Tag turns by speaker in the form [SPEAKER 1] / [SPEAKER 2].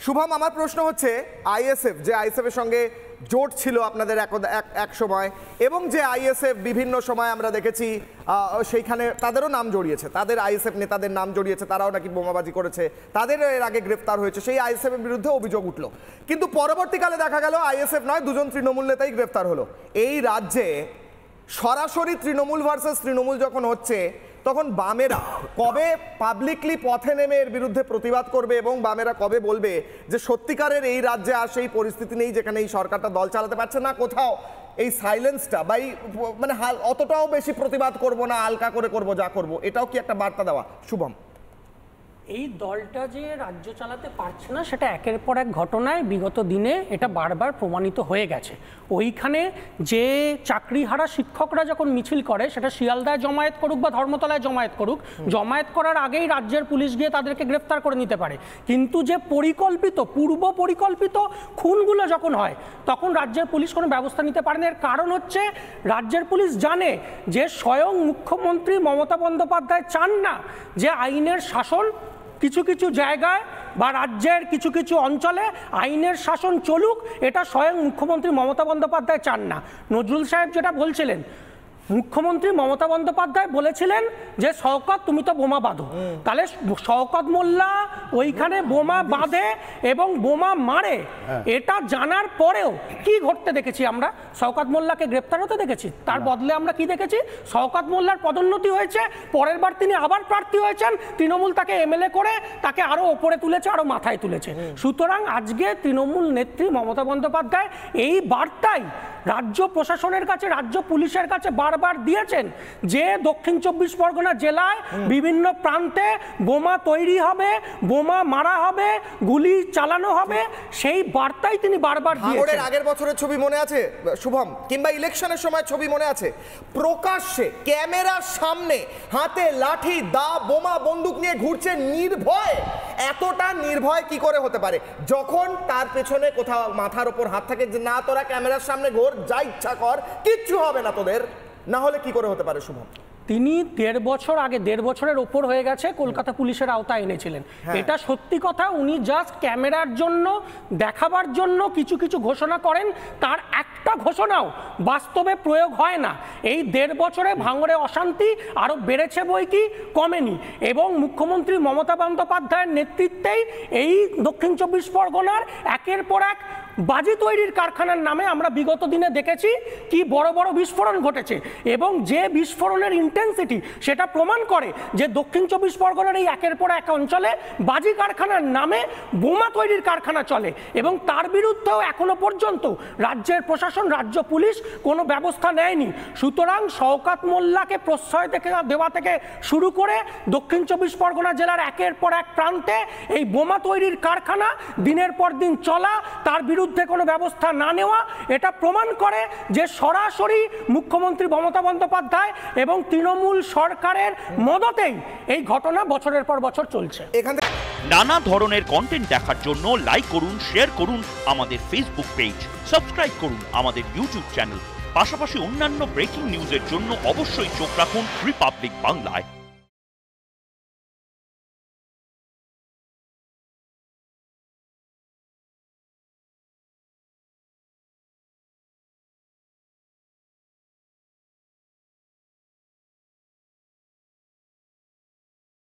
[SPEAKER 1] শুভম, আমার প্রশ্ন হচ্ছে আইএসএফ, যে আইএসএফ এর সঙ্গে জোট ছিল আপনাদের এক সময়, এবং যে আইএসএফ বিভিন্ন সময় আমরা দেখেছি সেইখানে তাদেরও নাম জড়িয়েছে, তাদের আইএসএফ নেতাদের নাম জড়িয়েছে, তারাও নাকি বোমাবাজি করেছে, তাদের এর আগে গ্রেফতার হয়েছে, সেই আইএসএফ এর বিরুদ্ধে অভিযোগ উঠলো। কিন্তু পরবর্তীকালে দেখা গেল আইএসএফ নয়, দুজন তৃণমূল নেতাই গ্রেফতার হলো। এই রাজ্যে সরাসরি তৃণমূল ভার্সেস তৃণমূল যখন হচ্ছে, তখন বামেরা কবে পাবলিকলি পথে নেমে এর বিরুদ্ধে প্রতিবাদ করবে, এবং বামেরা কবে বলবে যে সত্যিকারের এই রাজ্যে আর সেই পরিস্থিতি নেই যেখানে এই সরকারটা দল চালাতে পারছে না, কোথাও এই সাইলেন্সটা বা মানে অতটাও বেশি প্রতিবাদ করব না, হালকা করে করব যা করব, এটাও কি একটা বার্তা দেওয়া? শুভম,
[SPEAKER 2] এই দলটা যে রাজ্য চালাতে পারছে না সেটা একের পর এক ঘটনায় বিগত দিনে এটা বারবার প্রমাণিত হয়ে গেছে। ওইখানে যে চাকরিহারা শিক্ষকরা যখন মিছিল করে, সেটা শিয়ালদায় জমায়েত করুক বা ধর্মতলায় জমায়েত করুক, জমায়েত করার আগেই রাজ্যের পুলিশ গিয়ে তাদেরকে গ্রেফতার করে নিতে পারে। কিন্তু যে পূর্ব পরিকল্পিত খুনগুলো যখন হয়, তখন রাজ্যের পুলিশ কোনো ব্যবস্থা নিতে পারে না। এর কারণ হচ্ছে রাজ্যের পুলিশ জানে যে স্বয়ং মুখ্যমন্ত্রী মমতা বন্দ্যোপাধ্যায় চান না যে আইনের শাসন কিছু কিছু জায়গায় বা রাজ্যের কিছু কিছু অঞ্চলে আইনের শাসন চলুক, এটা স্বয়ং মুখ্যমন্ত্রী মমতা বন্দ্যোপাধ্যায় চান না। নজরুল সাহেব যেটা বলছিলেন, মুখ্যমন্ত্রী মমতা বন্দ্যোপাধ্যায় বলেছিলেন যে শওকত তুমি তো বোমা বাঁধো, তাহলে শওকত মোল্লা ওইখানে বোমা বাঁধে এবং বোমা মারে, এটা জানার পরেও কি ঘটতে দেখেছি আমরা? শওকত মোল্লাকে গ্রেপ্তার হতে দেখেছি। তার বদলে আমরা কি দেখেছি? শওকত মোল্লার পদোন্নতি হয়েছে, পরের বার তিনি আবার প্রার্থী হয়েছেন, তৃণমূল তাকে এমএলএ করে তাকে আরো ওপরে তুলেছে, আরো মাথায় তুলেছে। সুতরাং আজকে তৃণমূল নেত্রী মমতা বন্দ্যোপাধ্যায় এই বার্তাই রাজ্য প্রশাসনের কাছে, রাজ্য পুলিশের কাছে বারবার দিয়েছেন যে দক্ষিণ 24 পরগনা জেলায় বিভিন্ন প্রান্তে বোমা তৈরি হবে, বোমা মারা হবে, গুলি চালানো হবে, সেই বার্তাই তিনি বারবার দিয়েছেন।
[SPEAKER 1] আগের বছরের ছবি মনে আছে শুভম, কিংবা ইলেকশনের সময় ছবি মনে আছে? প্রকাশ্যে ক্যামেরার সামনে হাতে লাঠি, দা, বোমা, বন্দুক নিয়ে ঘুরছে নির্ভয়। এতটা নির্ভয় কি করে হতে পারে যখন তার পেছনে কোথাও মাথার উপর হাত থাকে যে না তোরা ক্যামেরার সামনে ঘোর, যা ইচ্ছা কর, কিচ্ছু হবে না তোদের? না হলে কি করে হতে পারে শুভম?
[SPEAKER 2] তিনি 1.5 বছর আগে, 1.5 বছরের ওপর হয়ে গেছে, কলকাতা পুলিশের আওতায় এনেছিলেন। এটা সত্যি কথা, উনি জাস্ট ক্যামেরার জন্য, দেখাবার জন্য কিছু কিছু ঘোষণা করেন, তার একটা ঘোষণাও বাস্তবে প্রয়োগ হয় না। এই 1.5 বছরে ভাঙড়ে অশান্তি আরো বেড়েছে বই কি কমেনি, এবং মুখ্যমন্ত্রী মমতা বন্দ্যোপাধ্যায়ের নেতৃত্বেই এই দক্ষিণ 24 পরগনার একের পর এক বাজি তৈরির কারখানার নামে আমরা বিগত দিনে দেখেছি কি বড় বড় বিস্ফোরণ ঘটেছে, এবং যে বিস্ফোরণের ইন্টেন্সিটি সেটা প্রমাণ করে যে দক্ষিণ 24 পরগনার এই একের পর এক অঞ্চলে বাজি কারখানার নামে বোমা তৈরির কারখানা চলে, এবং তার বিরুদ্ধেও এখনো পর্যন্ত রাজ্যের প্রশাসন, রাজ্য পুলিশ কোনো ব্যবস্থা নেয়নি। সুতরাং শওকত মোল্লাকে প্রশ্রয় দেওয়া থেকে শুরু করে দক্ষিণ 24 পরগনা জেলার একের পর এক প্রান্তে এই বোমা তৈরির কারখানা দিনের পর দিন চলা, তার বিরুদ্ধে কোনো ব্যবস্থা না নেওয়া, এটা প্রমাণ করে যে সরাসরি মুখ্যমন্ত্রী মমতা বন্দ্যোপাধ্যায় এবং তৃণমূল সরকারের মদতেই এই ঘটনা বছরের পর বছর চলছে।
[SPEAKER 3] নানা ধরনের কন্টেন্ট দেখার জন্য লাইক করুন, শেয়ার করুন আমাদের ফেসবুক পেজ, সাবস্ক্রাইব করুন আমাদের ইউটিউব চ্যানেল। পাশাপাশি অন্যান্য ব্রেকিং নিউজের জন্য অবশ্যই চোখ রাখুন রিপাবলিক বাংলায়।